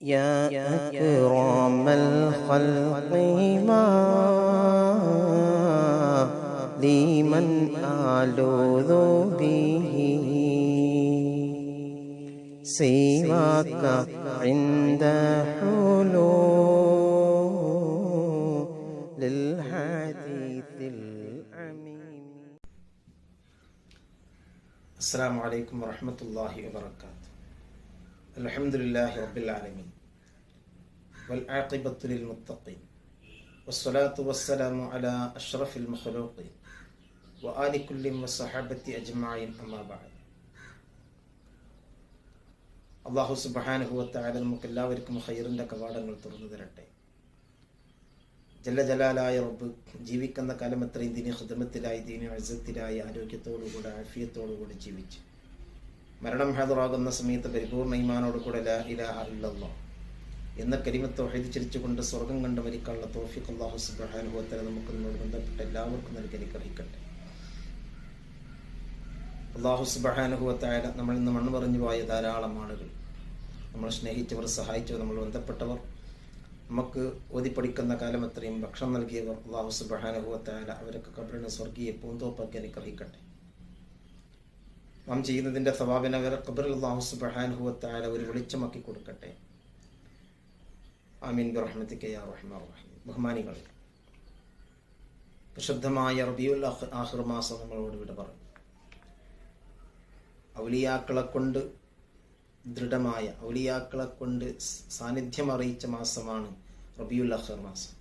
يا أكرم الخلق ما لمن ألوذ به سواك عند حلول الحديث العميم. السلام عليكم ورحمة الله وبركاته. الحمد لله رب العالمين والعاقبة للمتقين والصلاة والسلام على أشرف المخلوقين وآل كل وصحابة أجمعين أما بعد. അള്ളാഹു സുബ്ഹാനഹു വതആല നമുക്കെല്ലാവർക്കും ഖൈറിൻ്റെ കവാടങ്ങൾ തുറന്നു തരട്ടെ. ജലജലാലായ റബ്ബ് ജീവിക്കുന്ന കാലം അത്രയും ദീനി ഖിദ്മത്തിലായി, ദീനി ഇസ്സത്തിലായി, ആരോഗ്യത്തോടുകൂടെ ആഫിയത്തോടുകൂടി ജീവിച്ച് മരണം ഹാദറാകുന്ന സമയത്ത് പരിപൂർണ്ണ ഈമാനോടുകൂടെ ലാ ഇലാഹ ഇല്ലല്ലാഹ് എന്ന കലിമത്ത് തൗഹീദ് ചരിച്ചുകൊണ്ട് സ്വർഗം കണ്ട് മരിക്കാനുള്ള തൗഫീഖ് അല്ലാഹു സുബ്ഹാനഹു വതആല നമുക്ക് നമ്മോട് ബന്ധപ്പെട്ട എല്ലാവർക്കും നൽകി അനുഗ്രഹിക്കട്ടെ. അല്ലാഹു സുബ്ഹാനഹു വതആല നമ്മളിൽ നിന്ന് മണ്ണ് പറഞ്ഞു പോയ ധാരാളം ആളുകൾ, നമ്മൾ സ്നേഹിച്ചവർ, സഹായിച്ചവർ, നമ്മൾ ബന്ധപ്പെട്ടവർ, നമുക്ക് ഓതിപ്പടിക്കുന്ന കാലം അത്രയും ഭക്ഷണം നൽകിയവർ, അല്ലാഹു സുബ്ഹാനഹു വതആല അവരൊക്കെ ഖബറിനെ സ്വർഗീയ പൂന്തോപ്പാക്കി അനുഗ്രഹിക്കട്ടെ. നാം ചെയ്യുന്നതിൻ്റെ സവാബിനെ അവരെ ഖബറിൽ അല്ലാഹു സുബ്ഹാനഹു വതആല ഒരു വെളിച്ചമാക്കി കൊടുക്കട്ടെ. ആമീൻ ബിറഹ്മതിക യാ റഹ്മാൻ റഹീം. ബഹുമാനികളെ, പ്രശുദ്ധമായ റബീഉൽ ആഖിർ മാസം നമ്മളോട് വിട പറഞ്ഞു. ഔലിയാക്കളെ കൊണ്ട് ദൃഢമായ, ഔലിയാക്കളെ കൊണ്ട് സാന്നിധ്യം അറിയിച്ച മാസമാണ് റബീഉൽ ആഖിർ മാസം.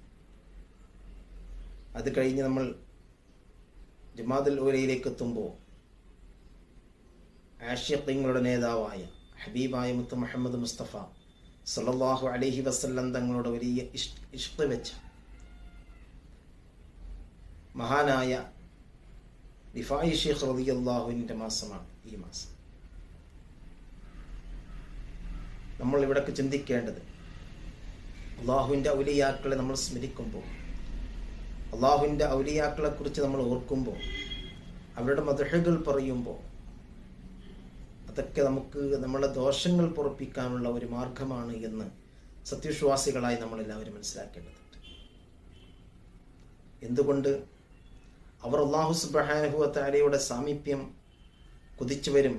അത് കഴിഞ്ഞ് നമ്മൾ ജമാദുൽ ഊലയിലേക്ക് എത്തുമ്പോൾ ആശിഖീങ്ങളുടെ നേതാവായ ഹബീബായ മുത്ത് മുഹമ്മദ് മുസ്തഫ സല്ലല്ലാഹു അലൈഹി വസല്ലം തങ്ങളോട് വലിയ ഇഷ്ഖ് വെച്ച മഹാനായ റിഫായി ശൈഖ് റളിയല്ലാഹുവിൻ്റെ മാസമാണ് ഈ മാസം. നമ്മൾ ഇവിടൊക്കെ ചിന്തിക്കേണ്ടത്, അള്ളാഹുവിൻ്റെ ഔലിയാക്കളെ നമ്മൾ സ്മരിക്കുമ്പോൾ, അള്ളാഹുവിൻ്റെ ഔലിയാക്കളെ കുറിച്ച് നമ്മൾ ഓർക്കുമ്പോൾ, അവരുടെ മദ്ഹുകൾ പറയുമ്പോൾ, അതൊക്കെ നമുക്ക് നമ്മളെ ദോഷങ്ങൾ പൊറുപ്പിക്കാനുള്ള ഒരു മാർഗമാണ് എന്ന് സത്യവിശ്വാസികളായി നമ്മളെല്ലാവരും മനസ്സിലാക്കേണ്ടതുണ്ട്. എന്തുകൊണ്ട്? അവർ അല്ലാഹു സുബ്ഹാനഹു വതആലയുടെ സാമീപ്യം കുതിച്ചുവരും,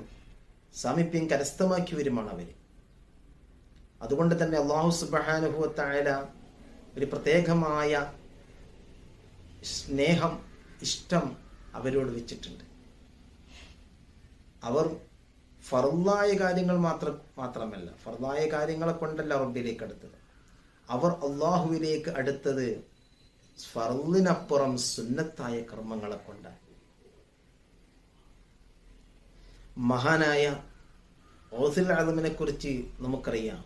സാമീപ്യം കരസ്ഥമാക്കിയവരുമാണ് അവർ. അതുകൊണ്ട് തന്നെ അല്ലാഹു സുബ്ഹാനഹു വതആല ഒരു പ്രത്യേകമായ സ്നേഹം, ഇഷ്ടം അവരോട് വെച്ചിട്ടുണ്ട്. അവർ ഫർളായ കാര്യങ്ങൾ മാത്രമല്ല, ഫർളായ കാര്യങ്ങളെ കൊണ്ടല്ല റബ്ബിലേക്ക് അടുത്തത്. അവർ അള്ളാഹുവിലേക്ക് അടുത്തത് ഫർളിനപ്പുറം സുന്നത്തായ കർമ്മങ്ങളെ കൊണ്ടാണ്. മഹാനായ ഗൗസുൽ ആദമിനെ കുറിച്ച് നമുക്കറിയാം.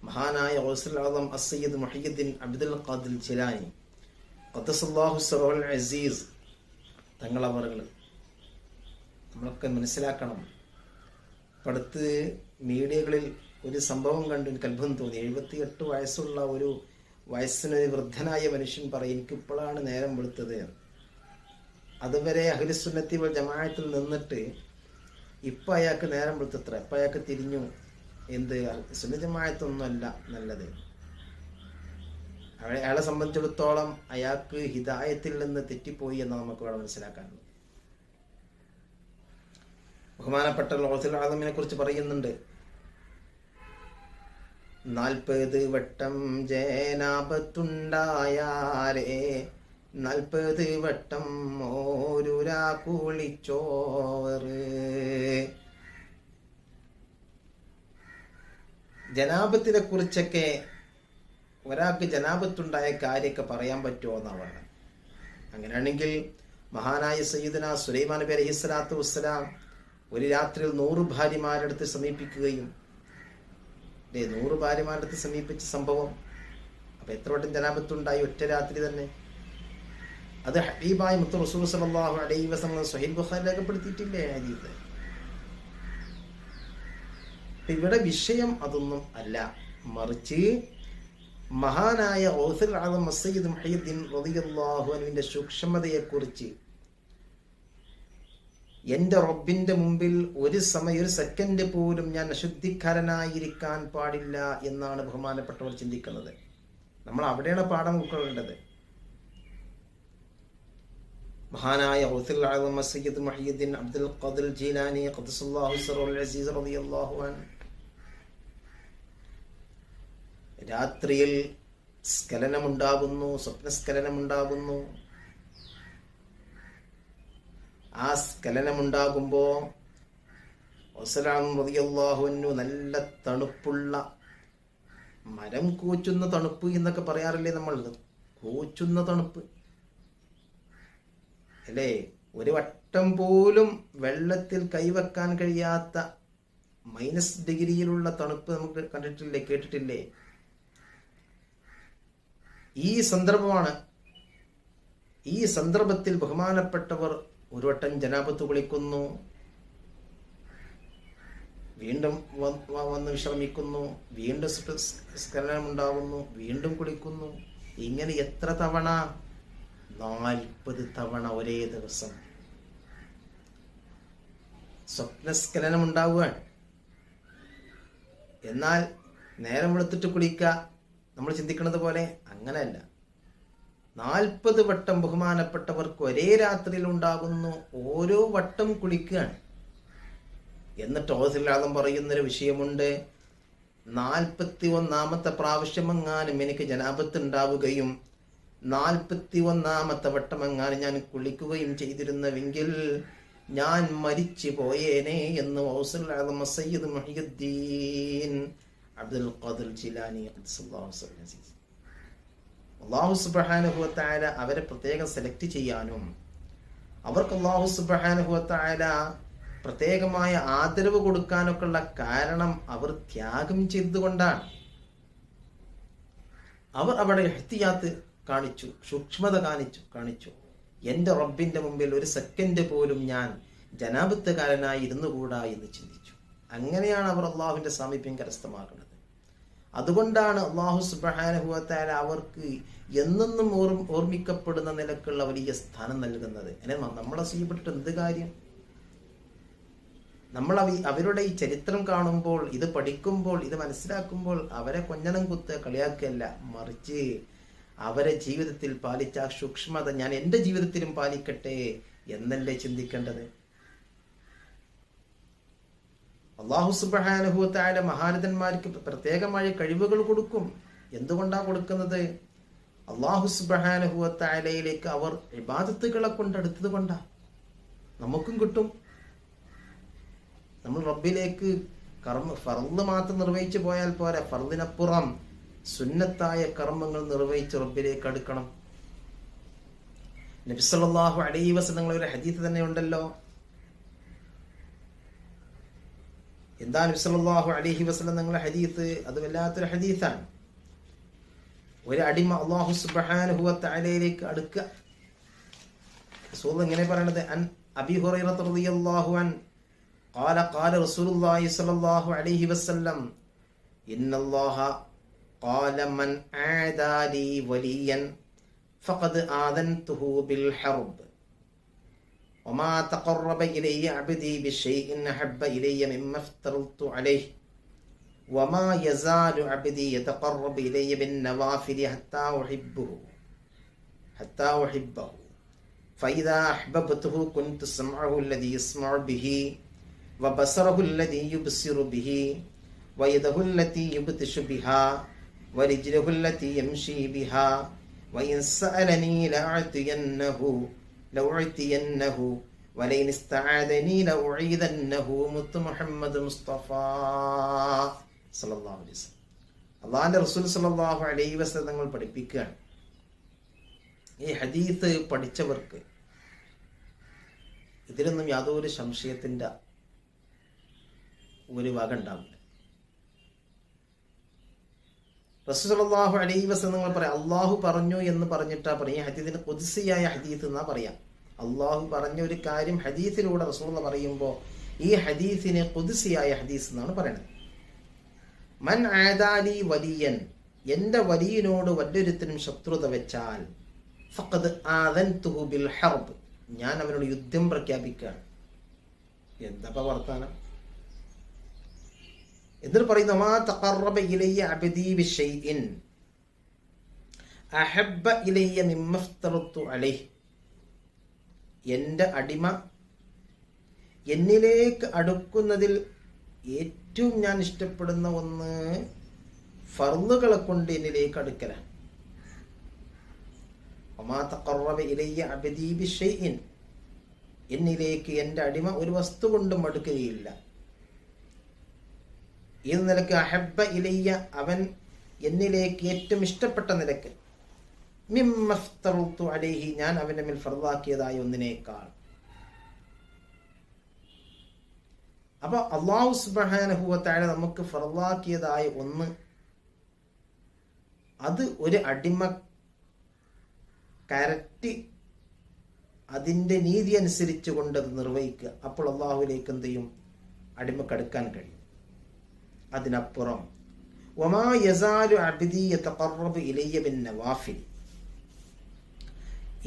മഹാനായ ഗൗസുൽ ആദം അസ്സയ്യിദ് മുഹയ്യിദ്ദീൻ അബ്ദുൽ ഖാദിർ ജിലാനി ഖദ്ദസല്ലാഹു സിറഹുൽ അസീസ് തങ്ങളവറുകൾ നമ്മളൊക്കെ മനസ്സിലാക്കണം. അടുത്ത് മീഡിയകളിൽ ഒരു സംഭവം കണ്ടു, എനിക്ക് അത്ഭുതം തോന്നി. 78 വയസ്സുള്ള ഒരു വയസ്സിനൊരു വൃദ്ധനായ മനുഷ്യൻ പറയും, എനിക്കിപ്പോഴാണ് നേരം വെളുത്തത്. അതുവരെ അഹ്ലുസുന്നത്തി വൽ ജമാഅത്തിൽ നിന്നിട്ട് ഇപ്പം അയാൾക്ക് നേരം വെളുത്തത്ര, ഇപ്പം അയാൾക്ക് തിരിഞ്ഞു. എന്ത് സുന്നത്ത് ജമാഅത്തൊന്നുമല്ല നല്ലത്. അയാളെ സംബന്ധിച്ചിടത്തോളം അയാൾക്ക് ഹിദായത്തിൽ നിന്ന് തെറ്റിപ്പോയി എന്ന് നമുക്ക് ഇവിടെ മനസ്സിലാക്കാനുള്ളത്. ബഹുമാനപ്പെട്ട ഗൗസുൽ ആദമിനെ കുറിച്ച് പറയുന്നുണ്ട്, 40 വട്ടം ജനാപത്തുണ്ടായാലേ 40 വട്ടം ഓരുരാ കുളിച്ചോറ്. ജനാപത്തിനെ കുറിച്ചൊക്കെ ഒരാൾക്ക് ജനാപത്തുണ്ടായ കാര്യമൊക്കെ പറയാൻ പറ്റുമോ എന്നാണ് പറഞ്ഞത്. അങ്ങനെയാണെങ്കിൽ മഹാനായ സയ്യിദുനാ സുലൈമാൻ നബി അലൈഹിസ്സലാത്തു വസ്സലാം ഒരു രാത്രിയിൽ 100 ഭാര്യമാരടുത്ത് സമീപിക്കുകയും 100 ഭാര്യമാരടുത്ത് സമീപിച്ച സംഭവം. അപ്പൊ എത്ര വട്ടം ജനാപത്തുണ്ടായി ഒറ്റ രാത്രി തന്നെ? അത് ഹബീബായ മുത്ത് റസൂൽ സല്ലല്ലാഹു അലൈഹി വസല്ലം സ്വഹീഹ് ബുഖാരി രേഖപ്പെടുത്തിയിട്ടില്ലേ ഹദീസ്? ഇവിടെ വിഷയം അതൊന്നും അല്ല, മറിച്ച് മഹാനായ ഗൗസുൽ ആദം സയ്യിദ് മുഹയ്യിദ്ദീൻ റളിയല്ലാഹു അൻഹുവിന്റെ സൂക്ഷ്മതയെക്കുറിച്ച് എൻ്റെ റബ്ബിന്റെ മുമ്പിൽ ഒരു സെക്കൻഡ് പോലും ഞാൻ അശുദ്ധിക്കാരനായിരിക്കാൻ പാടില്ല എന്നാണ് ബഹുമാനപ്പെട്ടവർ ചിന്തിക്കുന്നത്. നമ്മൾ അവിടെയാണ് പാഠം ഉൾക്കൊള്ളേണ്ടത്. മഹാനായ ഗൗസുൽ ആസം സയ്യിദ് മുഹയ്യിദ്ദീൻ അബ്ദുൽ ഖാദിർ ജീലാനി ഖദ്ദസല്ലാഹു സിറഹുൽ അസീസ് റളിയല്ലാഹു അൻഹു രാത്രിയിൽ സ്ഖലനമുണ്ടാകുന്നു, സ്വപ്നസ്ഖലനമുണ്ടാകുന്നു. ആ സ്ഖലനമുണ്ടാകുമ്പോ റളിയല്ലാഹു അൻഹു നല്ല തണുപ്പുള്ള മരം കൂച്ചുന്ന തണുപ്പ് എന്നൊക്കെ പറയാറില്ലേ നമ്മൾ, കൂച്ചുന്ന തണുപ്പ് അല്ലേ? ഒരു വട്ടം പോലും വെള്ളത്തിൽ കൈവെക്കാൻ കഴിയാത്ത -ഡിഗ്രിയിലുള്ള തണുപ്പ് നമുക്ക് കണ്ടിട്ടില്ലേ, കേട്ടിട്ടില്ലേ? ഈ സന്ദർഭമാണ്. ഈ സന്ദർഭത്തിൽ ബഹുമാനപ്പെട്ടവർ ഒരു വട്ടം ജനാബത്ത് കുളിക്കുന്നു, വീണ്ടും വന്ന് വിശ്രമിക്കുന്നു, വീണ്ടും സ്ഖലനമുണ്ടാകുന്നു, വീണ്ടും കുളിക്കുന്നു. ഇങ്ങനെ എത്ര തവണ? 40 തവണ ഒരേ ദിവസം സ്വപ്നസ്ഖലനം ഉണ്ടാവുകയാണ്. എന്നാൽ നേരം വെളുത്തിട്ട് കുളിക്കുക നമ്മൾ ചിന്തിക്കുന്നത് പോലെ അങ്ങനെയല്ല. 40 വട്ടം ബഹുമാനപ്പെട്ടവർക്ക് ഒരേ രാത്രിയിൽ ഉണ്ടാകുന്നു. ഓരോ വട്ടം കുളിക്കുകയാണ്. എന്നിട്ട് ഓസില്ലാതെ പറയുന്നൊരു വിഷയമുണ്ട്. 41ാമത്തെ പ്രാവശ്യമെങ്ങാനും എനിക്ക് ജനാബത്ത് ഉണ്ടാവുകയും 41ാമത്തെ വട്ടമെങ്ങാനും ഞാൻ കുളിക്കുകയും ചെയ്തിരുന്നുവെങ്കിൽ ഞാൻ മരിച്ചു പോയേനെ എന്ന് ഗൗസുൽ ആസം സയ്യിദ് മുഹയ്യിദ്ദീൻ അബ്ദുൽ ഖാദിർ ജീലാനി അല്ലാഹു സുബ്ഹാനഹു വ തആല അവരെ പ്രത്യേകം സെലക്ട് ചെയ്യാനും അവർക്ക് അല്ലാഹു സുബ്ഹാനഹു വ തആല പ്രത്യേകമായ ആദരവ് കൊടുക്കാനൊക്കെ ഉള്ള കാരണം അവർ ത്യാഗം ചെയ്തുകൊണ്ടാണ്. അവർ അവിടെ ഇഹ്തിയാത്ത് കാണിച്ചു, സൂക്ഷ്മത കാണിച്ചു. എൻ്റെ റബ്ബിന്റെ മുമ്പിൽ ഒരു സെക്കൻഡ് പോലും ഞാൻ ജനാബത്തുകാരനായി ഇരുന്നുകൂടാ എന്ന് ചിന്തിച്ചു. അങ്ങനെയാണ് അവർ അള്ളാഹുവിന്റെ സാമീപ്യം കരസ്ഥമാക്കുന്നത്. അതുകൊണ്ടാണ് അല്ലാഹു സുബ്ഹാനഹു വ തആല അവർക്ക് എന്നെന്നും ഓർമ്മിക്കപ്പെടുന്ന നിലക്കുള്ള വലിയ സ്ഥാനം നൽകുന്നത്. നമ്മളെ ചെയ്യപ്പെട്ടിട്ട് എന്ത് കാര്യം? നമ്മൾ അവരുടെ ഈ ചരിത്രം കാണുമ്പോൾ, ഇത് പഠിക്കുമ്പോൾ, ഇത് മനസ്സിലാക്കുമ്പോൾ അവരെ കൊഞ്ഞണം കുത്ത് കളിയാക്കല്ല, മറിച്ച് അവരെ ജീവിതത്തിൽ പാലിച്ച ആ സൂക്ഷ്മത ഞാൻ എൻ്റെ ജീവിതത്തിലും പാലിക്കട്ടെ എന്നല്ലേ ചിന്തിക്കേണ്ടത്. അല്ലാഹു സുബ്ഹാനഹു വ തആല മഹാരഥന്മാർക്ക് പ്രത്യേകമായ കഴിവുകൾ കൊടുക്കും. എന്തുകൊണ്ടാണ് കൊടുക്കുന്നത്? അല്ലാഹു സുബ്ഹാനഹു വ തആലയിലേക്ക് അവർ ഇബാദത്തുകളെ കൊണ്ടെടുത്തത് കൊണ്ടാ. നമുക്കും കിട്ടും. നമ്മൾ റബ്ബിലേക്ക് ഫർള് മാത്രം നിർവഹിച്ചു പോയാൽ പോരാ, ഫർളിനപ്പുറം സുന്നത്തായ കർമ്മങ്ങൾ നിർവഹിച്ച് റബ്ബിലേക്ക് അടുക്കണം. നബി സല്ലല്ലാഹു അലൈഹി വസല്ലം ഒരു ഹദീസ് തന്നെ ഉണ്ടല്ലോ. എന്താ നബി സല്ലല്ലാഹു അലൈഹി വസല്ലം നിങ്ങളുടെ ഹദീസ്? അത് വല്ലാത്തൊരു ഹദീസാണ്. ഒരു അടിമ അല്ലാഹു സുബ്ഹാനഹു വ തആലയിലേക്ക് അടുക്കുക. റസൂൽ ഇങ്ങനെ പറയണത്, അൻ അബീ ഹുറൈറ റളിയല്ലാഹു അൻ قال قال رسول الله صلى الله عليه وسلم إن الله قال من عادى لي وليا فقد آذنته بالحرب وما تقرب إلي عبدي بشيء أحب إلي مما افترضت عليه وما يزال عبدي يتقرب إلي بالنوافل حتى أحبه فإذا أحببته كنت سمعه الذي يسمع به وبصره الذي يبصر به ويده التي يبطش بها ورجله التي يمشي بها وإن سألني لأعطينه ولئن استعاذني لأعيذنه محمد മുസ്തഫാ സല്ലല്ലാഹു അലൈഹി വസല്ലം. അല്ലാഹുവിന്റെ റസൂൽ സല്ലല്ലാഹു അലൈഹി വസല്ലം തങ്ങൾ പഠിപ്പിക്കുകയാണ്. ഈ ഹദീസ് പഠിച്ചവർക്ക് ഇതിലൊന്നും യാതൊരു സംശയത്തിന്റെ ഒരു വക ഉണ്ടാവില്ല. റസൂൽ സല്ലല്ലാഹു അലൈഹി വസല്ലം പറയാം, അള്ളാഹു പറഞ്ഞു എന്ന് പറഞ്ഞിട്ടാ പറയാം. ഹദീസിന് ഖുദ്സിയായ ഹദീസ് എന്നാ പറയാം. അള്ളാഹു പറഞ്ഞ ഒരു കാര്യം ഹദീസിലൂടെ റസൂൽ പറയുമ്പോൾ ഈ ഹദീസിന് ഖുദ്സിയായ ഹദീസ് എന്നാണ് പറയുന്നത്. മൻ ആദാലി വലിയൻ, എന്റെ വലിയനോട് വല്ലൊരുത്തനും ശത്രുത വെച്ചാൽ ഫഖദ് ആദൻതുഹു ബിൽ ഹർബ്, ഞാൻ അവനോട് യുദ്ധം പ്രഖ്യാപിക്കുകയാണ്. എന്താ വർത്താനം? എന്നിട്ട് പറയുന്നു മാ തഖറബ ഇലയ്യ അബ്ദി ബിശൈഇൻ അഹബ്ബ ഇലയ്യ മിമ്മ ഇഫ്തറത്തു അലൈഹി. എൻ്റെ അടിമ എന്നിലേക്ക് അടുക്കുന്നതിൽ ഏറ്റവും ഞാൻ ഇഷ്ടപ്പെടുന്ന ഒന്ന് ഫർളുകളെ കൊണ്ട് എന്നിലേക്ക് അടുക്കലാണ്. വമാ തഖറബ ഇലയ്യ അബ്ദി ബിശൈഇൻ, എന്നിലേക്ക് എൻ്റെ അടിമ ഒരു വസ്തു കൊണ്ടും അടുക്കുകയില്ല. ഏത് നിലക്ക്? അഹബ്ബ ഇലയ്യ, അവൻ എന്നിലേക്ക് ഏറ്റവും ഇഷ്ടപ്പെട്ട നിലക്ക്, മിമ്മ ഇഫ്തറത്തു അലൈഹി, ഞാൻ അവൻ്റെ മേൽ ഫർളാക്കിയതായ ഒന്നിനേക്കാൾ. അപ്പൊ അല്ലാഹു സുബ്ഹാനഹു വ തആല നമുക്ക് ഫർളാക്കിയതായ ഒന്ന്, അത് ഒരു അടിമ കറക്റ്റ് അതിൻ്റെ നീതി അനുസരിച്ച് കൊണ്ട് അത് നിർവഹിക്കുക. അപ്പോൾ അള്ളാഹുവിലേക്ക് എന്ത് ചെയ്യും? അടിമക്കടുക്കാൻ കഴിയും. അതിനപ്പുറം വമാ യസാലു അബ്ദി യതഖറബു ഇലയ്യ ബിന്നവാഫിൽ,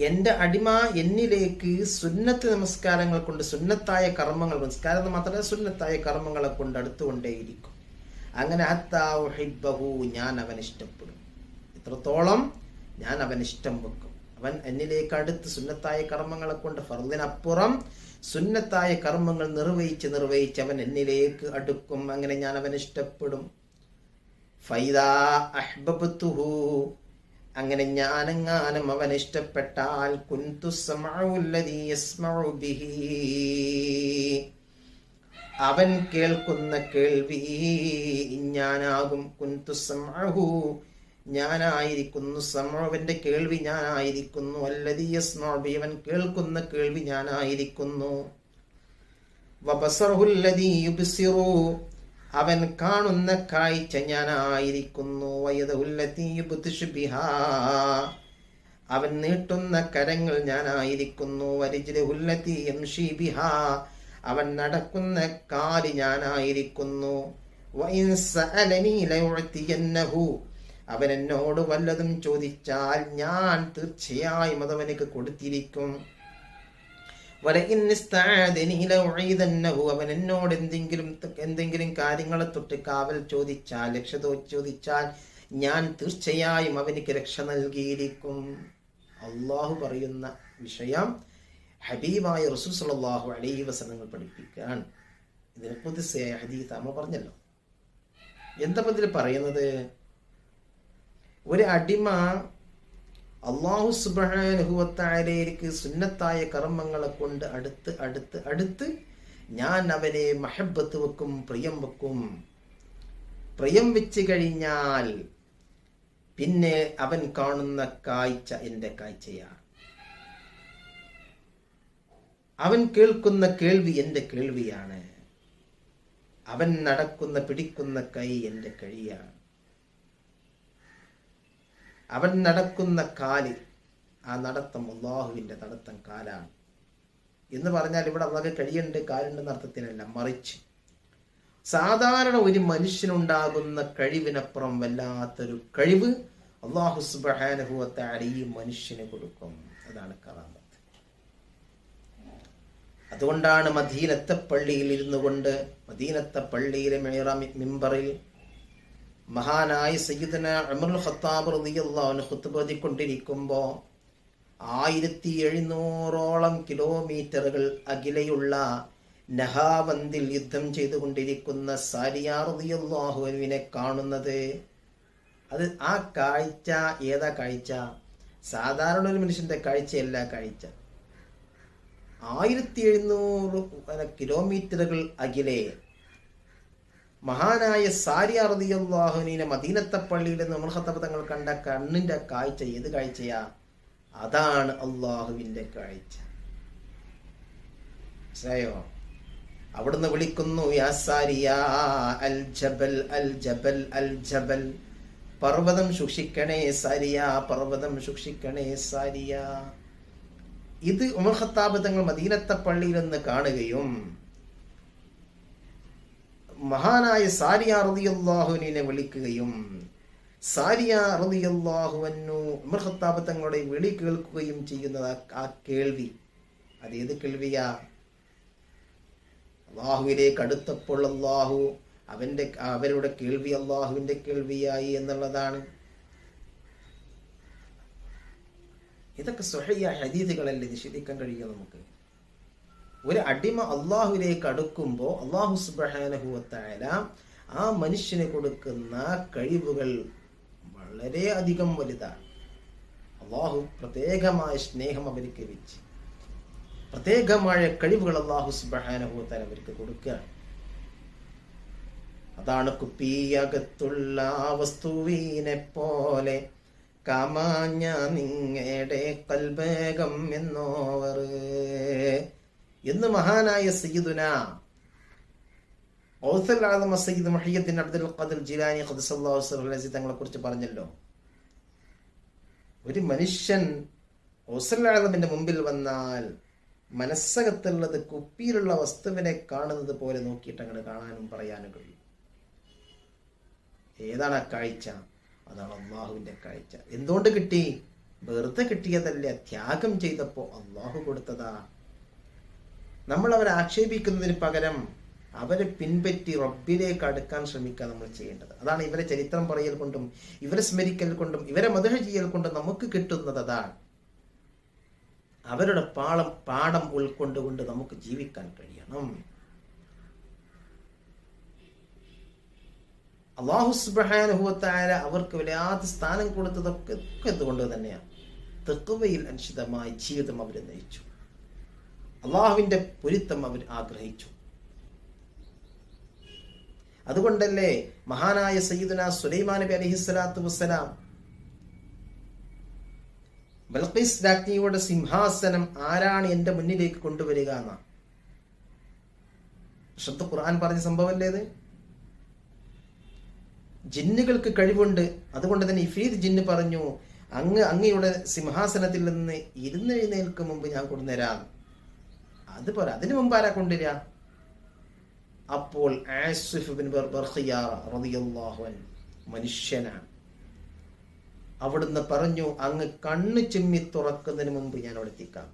എൻ്റെ അടിമ എന്നിലേക്ക് സുന്നത്ത് നമസ്കാരങ്ങൾ കൊണ്ട്, സുന്നത്തായ കർമ്മങ്ങൾ, നമസ്കാരം മാത്രമല്ല സുന്നത്തായ കർമ്മങ്ങളെ കൊണ്ട് അടുത്തുകൊണ്ടേയിരിക്കും. അങ്ങനെ ഹത്താ ഉഹിബ്ബഹു, ഞാൻ അവൻ ഇഷ്ടപ്പെടും. എത്രത്തോളം? ഞാൻ അവൻ ഇഷ്ടം വെക്കും. അവൻ എന്നിലേക്ക് അടുത്ത് സുന്നത്തായ കർമ്മങ്ങളെ കൊണ്ട്, ഫർദിനപ്പുറം സുന്നത്തായ കർമ്മങ്ങൾ നിർവഹിച്ച് അവൻ എന്നിലേക്ക് അടുക്കും. അങ്ങനെ ഞാൻ അവൻ ഇഷ്ടപ്പെടും. ഫൈദാ അഹ്ബബ്തുഹു, അങ്ങനെ ഞാനെങ്ങാനും അവൻ ഇഷ്ടപ്പെട്ടാൽ, കുന്തു സമഉ അല്ലദീ യസ്മഉ ബിഹി, അവൻ കേൾക്കുന്ന കേൾവി ഞാനാകും. കുന്തു സമഉഹു, ഞാനായിരിക്കുന്നു. സമഅവന്റെ കേൾവി ഞാനായിരിക്കുന്നു. അല്ലദീ യസ്മഉ ബിഹി, അവൻ കേൾക്കുന്ന കേൾവി ഞാനായിരിക്കുന്നു. വബസറുഹു അല്ലദീ യുബ്സിറു, അവൻ കാണുന്ന കാഴ്ച ഞാനായിരിക്കുന്നു. വയദഹു അല്ലതീ യുബ്തിഷു ബിഹാ, അവൻ നീട്ടുന്ന കരങ്ങൾ ഞാനായിരിക്കുന്നു. വരിജ്ലുഹു അല്ലതീ യംശി ബിഹാ, അവൻ നടക്കുന്ന കാല് ഞാനായിരിക്കുന്നു. വഇൻ സഅലനീ ലയുഅതിയന്നഹു, അവൻ എന്നോട് വല്ലതും ചോദിച്ചാൽ ഞാൻ തീർച്ചയായും അതവനക്ക് കൊടുത്തിരിക്കും. വലഇൻ ഇസ്തഅദനി ലഉഈദന്നഹു, അവൻ എന്നോട് എന്തെങ്കിലും കാര്യങ്ങളെ തൊട്ട് കാവൽ ചോദിച്ചാൽ, രക്ഷ ചോദിച്ചാൽ, ഞാൻ തീർച്ചയായും അവനിക്ക് രക്ഷ നൽകിയിരിക്കും. അള്ളാഹു പറയുന്ന വിഷയം ഹബീബായ റസൂൽ സ്വല്ലല്ലാഹു അലൈഹി വസല്ലം പഠിപ്പിക്കാൻ. ഇതിനെ ഖുദ്സിയായ ഹദീസ് അമ്മ പറഞ്ഞല്ലോ. എന്താ ഇതിൽ പറയുന്നത്? ഒരു അടിമ അല്ലാഹു സുബ്ഹാനഹു വ തആലയിലേക്ക് സുന്നത്തായ കർമ്മങ്ങളെ കൊണ്ട് അടുത്ത് ഞാൻ അവനെ മഹബ്ബത്ത് വെക്കും, പ്രിയം വെക്കും. പ്രിയം വെച്ച് കഴിഞ്ഞാൽ പിന്നെ അവൻ കാണുന്ന കാഴ്ച എൻ്റെ കാഴ്ചയാണ്. അവൻ കേൾക്കുന്ന കേൾവി എൻ്റെ കേൾവിയാണ്. അവൻ നടക്കുന്ന പിടിക്കുന്ന കൈ എൻ്റെ കൈയാണ്. അവൻ നടക്കുന്ന കാല്, ആ നടത്തം അല്ലാഹുവിൻ്റെ നടത്തം കാലാണ് എന്ന് പറഞ്ഞാൽ ഇവിടെ അള്ളാഹ് കഴിയുണ്ട്, കാലുണ്ടെന്ന അർത്ഥത്തിനല്ല, മറിച്ച് സാധാരണ ഒരു മനുഷ്യനുണ്ടാകുന്ന കഴിവിനപ്പുറം വല്ലാത്തൊരു കഴിവ് അല്ലാഹു സുബ്ഹാനഹു വ തആല ഈ മനുഷ്യന് കൊടുക്കും. അതാണ് കറാമത്ത്. അതുകൊണ്ടാണ് മദീനത്തെ പള്ളിയിൽ ഇരുന്നു കൊണ്ട്, മദീനത്തെ പള്ളിയിലെ മിമ്പറിൽ മഹാനായ സയ്യിദന ഉമറുൽ ഖത്താബ് റളിയല്ലാഹു അൻഹു ഖുത്ബ ഓതിക്കൊണ്ടിരിക്കുമ്പോൾ 1700ഓളം കിലോമീറ്ററുകൾ അകലെയുള്ള നഹാവന്തിൽ യുദ്ധം ചെയ്തുകൊണ്ടിരിക്കുന്ന സാരിയ റളിയല്ലാഹു അൻഹുവിനെ കാണുന്നത്. അത് ആ കാഴ്ച ഏതാ കാഴ്ച? സാധാരണ ഒരു മനുഷ്യന്റെ കാഴ്ചയല്ല കാഴ്ച. 1700 കിലോമീറ്ററുകൾ അകലെ മഹാനായ സാരിയ റളിയല്ലാഹു അൻഹുവിനെ മദീനത്തെ പള്ളിയിൽ ഉമർ ഖത്താബ് തങ്ങൾ കണ്ട കണ്ണിന്റെ കാഴ്ച ഏത് കാഴ്ചയാ? അതാണ് അള്ളാഹുവിന്റെ കാഴ്ച. മനസ്സിലായോ? അവിടുന്ന് വിളിക്കുന്നു, യാ സാരിയ അൽ ജബൽ അൽ ജബൽ അൽ ജബൽ, പർവ്വതം സൂക്ഷിക്കണേ സാരിയ, പർവ്വതം സൂക്ഷിക്കണേ സാരിയ. ഇത് ഉമർ ഖത്താബ് തങ്ങൾ മദീനത്തെ പള്ളിയിൽ നിന്ന് കാണുകയും മഹാനായ സാരിയ റളിയല്ലാഹു അൻഹുവിനെ വിളിക്കുകയും സാരിയ റളിയല്ലാഹു അൻഹു ഉമർ ഖത്താബ് തങ്ങളുടെ വിളി കേൾക്കുകയും ചെയ്യുന്നത് ആ കേൾവി. അതേത് കേൾവിയാ? അള്ളാഹുവിലേക്ക് അടുത്തപ്പോൾ അവരുടെ കേൾവി അള്ളാഹുവിന്റെ കേൾവിയായി എന്നുള്ളതാണ്. ഇതൊക്കെ സ്വഹീഹായ ഹദീസുകളല്ലേ, നിഷേധിക്കാൻ കഴിയുക നമുക്ക്? ഒരു അടിമ അള്ളാഹുവിലേക്ക് അടുക്കുമ്പോൾ അള്ളാഹു സുബ്ഹാനഹു വ തആല ആ മനുഷ്യന് കൊടുക്കുന്ന കഴിവുകൾ വളരെ അധികം വലുതാണ്. അള്ളാഹു പ്രത്യേകമായ സ്നേഹം അവർക്ക് വെച്ച് പ്രത്യേകമായ കഴിവുകൾ അള്ളാഹു സുബ്ഹാനഹു വ തആല അവർക്ക് കൊടുക്കുകയാണ്. അതാണ് കുപ്പിയകത്തുള്ള വസ്തുവിനെ പോലെ കാമാഞ്ഞ നിങ്ങളുടെ കൽബകം എന്നോവർ എന്ന് മഹാനായ സയ്യിദുന ഔസുൽ ആദം സയ്യിദ് മുഹയ്യിദ്ദീൻ അബ്ദുൽ ഖാദിർ ജിലാനി ഖദ്ദസല്ലാഹു സിർറഹു തങ്ങളെ കുറിച്ച് പറഞ്ഞല്ലോ, ഒരു മനുഷ്യൻ ഔസുൽ ആദമിന്റെ മുമ്പിൽ വന്നാൽ മനസ്സകത്തുള്ളത് കുപ്പിയിലുള്ള വസ്തുവിനെ കാണുന്നത് പോലെ നോക്കിയിട്ട് അങ്ങോട്ട് കാണാനും പറയാനും കഴിയും. ഏതാണ് ആ കാഴ്ച? അതാണ് അള്ളാഹുവിന്റെ കാഴ്ച. എന്തുകൊണ്ട് കിട്ടി? വെറുതെ കിട്ടിയതല്ല, ത്യാഗം ചെയ്തപ്പോ അള്ളാഹു കൊടുത്തതാ. നമ്മൾ അവരെ ആക്ഷേപിക്കുന്നതിന് പകരം അവരെ പിൻപറ്റി റബ്ബിലേക്ക് അടുക്കാൻ ശ്രമിക്കുക നമ്മൾ ചെയ്യേണ്ടത്. അതാണ് ഇവരെ ചരിത്രം പറയൽ കൊണ്ടും ഇവരെ സ്മരിക്കൽ കൊണ്ടും ഇവരെ മദ്ഹ് ചെയ്യൽ കൊണ്ടും നമുക്ക് കിട്ടുന്നത്. അതാണ് അവരുടെ പാഠം ഉൾക്കൊണ്ടുകൊണ്ട് നമുക്ക് ജീവിക്കാൻ കഴിയണം. അല്ലാഹു സുബ്ഹാനഹു വ തആല അവർക്ക് വല്ലാത്ത സ്ഥാനം കൊടുത്തതൊക്കെ ഇതുകൊണ്ട് തന്നെയാണ്. തഖ്വയിൽ അനുസൃതമായ ജീവിതം അവർ നയിച്ചു. അള്ളാഹുവിന്റെ പൊരുത്തം അവർ ആഗ്രഹിച്ചു. അതുകൊണ്ടല്ലേ മഹാനായ സയ്യിദുന സുലൈമാൻ നബി അലൈഹിസ്സലാത്തു വസ്സലാം ബൽഖീസ് രാജ്ഞിയുടെ സിംഹാസനം ആരാണ് എന്റെ മുന്നിലേക്ക് കൊണ്ടുവരിക എന്ന ശുദ്ധ ഖുർആൻ പറഞ്ഞ സംഭവമല്ലേ ഇത്? ജിന്നുകൾക്ക് കഴിവുണ്ട്. അതുകൊണ്ട് തന്നെ ഇഫ്രീത് ജിന്ന് പറഞ്ഞു, അങ്ങയുടെ സിംഹാസനത്തിൽ നിന്ന് ഇരുന്നെഴുന്നേൽക്കും മുമ്പ് ഞാൻ കൊണ്ടുവരാം. അതുപോലെ അതിനു മുമ്പ് ആരാ കൊണ്ടുവരിക? അപ്പോൾ ആസിഫ് ബിൻ ബർഖിയ റളിയല്ലാഹു അൻഹു മനുഷ്യനാണ്. അവിടുന്ന് പറഞ്ഞു, അങ്ങ് കണ്ണ് ചിമ്മി തുറക്കുന്നതിന് മുമ്പ് ഞാൻ അവിടെ എത്തിക്കാം.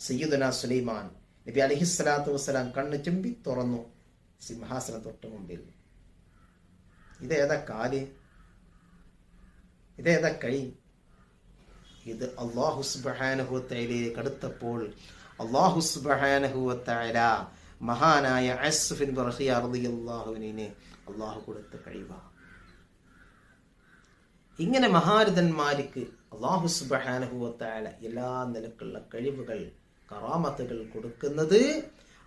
സയ്യിദുനാ സുലൈമാൻ നബി അലൈഹിസ്സലാത്തു വസ്സലാം കണ്ണ് ചിമ്മി തുറന്നു സിംഹാസനം തൊട്ട് മുമ്പിൽ. ഇതേതാ കാല്? ഇതേതാ കൈ? ഇത് അല്ലാഹു സുബ്ഹാനഹു വ തആലയിലേക്ക് അടുത്തപ്പോൾ അല്ലാഹു സുബ്ഹാനഹു വ തആല മഹാനായ ആസിഫ് ബിൻ ബർഖിയ റളിയല്ലാഹു അൻഹുവിനെ അല്ലാഹു കൊടുത്ത കഴിവാണ്. ഇങ്ങനെ മഹാരഥന്മാർക്ക് അല്ലാഹു സുബ്ഹാനഹു വ തആല എല്ലാ നിലക്കുള്ള കഴിവുകൾ, കറാമത്തുകൾ കൊടുക്കുന്നത്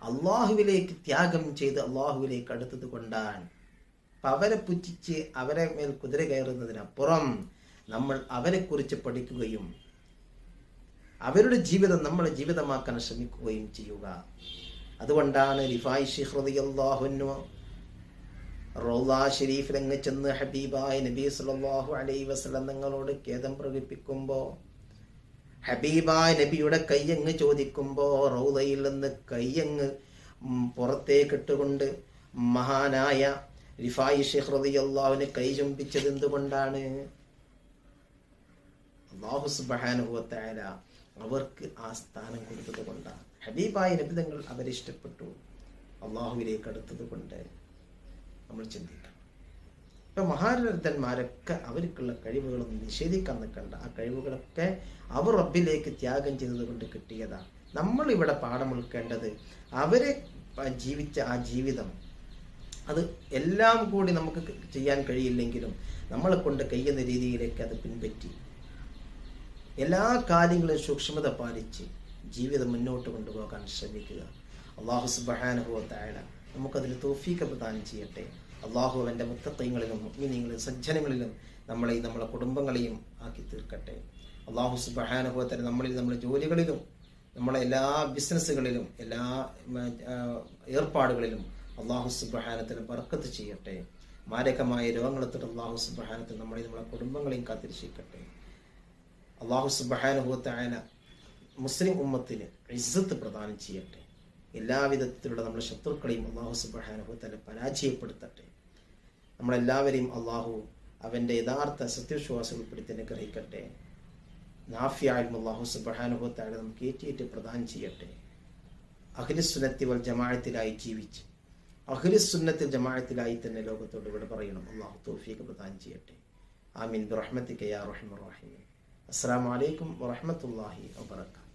അല്ലാഹുവിലേക്ക് ത്യാഗം ചെയ്ത് അല്ലാഹുവിലേക്ക് അടുത്തത് കൊണ്ടാണ്. അവരെ പുച്ഛിച്ച് അവരെ മേൽ കുതിര കയറുന്നതിനപ്പുറം നമ്മൾ അവരെ കുറിച്ച് പഠിക്കുകയും അവരുടെ ജീവിതം നമ്മളെ ജീവിതമാക്കാൻ ശ്രമിക്കുകയും ചെയ്യുക. അതുകൊണ്ടാണ് റിഫായി ശൈഖ് റളിയല്ലാഹു അൻഹു റൗള ശരീഫിൽ അങ്ങ് ചെന്ന് ഹബീബായ നബി സല്ലല്ലാഹു അലൈഹി വസല്ലം തങ്ങളോട് ഖേദം പ്രകടിപ്പിക്കുമ്പോൾ, ഹബീബായ നബിയുടെ കയ്യങ്ങ് ചോദിക്കുമ്പോൾ റൗളയിൽ നിന്ന് കയ്യങ്ങ് പുറത്തേക്കിട്ടുകൊണ്ട് മഹാനായ റിഫായി ശൈഖ് റളിയല്ലാഹുവിനെ കൈ ചുംബിച്ചത് എന്തുകൊണ്ടാണ്? അല്ലാഹു സുബ്ഹാനഹു വ തആല അവർക്ക് ആ സ്ഥാനം കൊടുത്തത് കൊണ്ടാണ്. ഹബീബായ നബി തങ്ങൾ അവരെ ഇഷ്ടപ്പെട്ടു, അള്ളാഹുവിലേക്ക് അടുത്തത് കൊണ്ട്. നമ്മൾ ചിന്തിക്കണം. ഇപ്പൊ മഹാരഥന്മാരൊക്കെ അവർക്കുള്ള കഴിവുകളൊന്നും നിഷേധിക്കാൻ നിൽക്കണ്ട. ആ കഴിവുകളൊക്കെ അവർ റബ്ബിലേക്ക് ത്യാഗം ചെയ്തത് കൊണ്ട് കിട്ടിയതാണ്. നമ്മൾ ഇവിടെ പാഠം ഉൾക്കേണ്ടത് അവരെ ജീവിച്ച ആ ജീവിതം, അത് എല്ലാം കൂടി നമുക്ക് ചെയ്യാൻ കഴിയില്ലെങ്കിലും നമ്മളെ കൊണ്ട് കഴിയുന്ന രീതിയിലേക്ക് അത് പിൻപറ്റി എല്ലാ കാര്യങ്ങളും സൂക്ഷ്മത പാലിച്ച് ജീവിതം മുന്നോട്ട് കൊണ്ടുപോകാൻ ശ്രമിക്കുക. അല്ലാഹു സുബ്ഹാനഹു വ തആല നമുക്കതിന് തൗഫീഖ് പ്രദാനം ചെയ്യട്ടെ. അല്ലാഹു അവൻ്റെ മുത്തഖീങ്ങളിലും മുഅ്മിനീങ്ങളിലും സജ്ജനങ്ങളിലും നമ്മളെയും നമ്മളെ കുടുംബങ്ങളെയും ആക്കി തീർക്കട്ടെ. അല്ലാഹു സുബ്ഹാനഹു വ തആല നമ്മുടെ ജോലികളിലും നമ്മളെ എല്ലാ ബിസിനസ്സുകളിലും എല്ലാ ഏർപ്പാടുകളിലും അല്ലാഹു സുബ്ഹാനഹു വ തആല ബർക്കത്ത് ചെയ്യട്ടെ. മാരകമായ രോഗങ്ങളെത്തിട്ട് അല്ലാഹു സുബ്ഹാനഹു വ തആല നമ്മളെ കുടുംബങ്ങളെയും കാത്തിരക്ഷിക്കട്ടെ. അല്ലാഹു സുബ്ഹാനഹു വ തആല മുസ്ലിം ഉമ്മത്തിന് ഇസ്സത്ത് പ്രദാനം ചെയ്യട്ടെ. എല്ലാവിധത്തിലുള്ള നമ്മുടെ ശത്രുക്കളെയും അല്ലാഹു സുബ്ഹാനഹു വ തആല പരാജയപ്പെടുത്തട്ടെ. നമ്മളെല്ലാവരെയും അല്ലാഹു അവൻ്റെ യഥാർത്ഥ സത്യവിശ്വാസം ഉൾപ്പെടുത്തി അനുഗ്രഹിക്കട്ടെ. നാഫിയായ ഇൽമ് അല്ലാഹു സുബ്ഹാനഹു വ തആല നമുക്ക് ഏറ്റിയേറ്റ് പ്രദാനം ചെയ്യട്ടെ. അഹ്ലുസുന്നത്തി വൽ ജമാഅത്തിലായി ജീവിച്ച് അഹ്ലുസുന്നത്തിൽ ജമാഅത്തിലായി തന്നെ ലോകത്തോട് ഇവിടെ പറയണം. അല്ലാഹു തൗഫീഖ് പ്രദാനം ചെയ്യട്ടെ. ആമീൻ ബിറഹ്മതിക യാ അർഹമർ റഹീമീൻ. അസ്സലാമു അലൈക്കും വറഹ്മത്തുള്ളാഹി വബറകാതുഹു.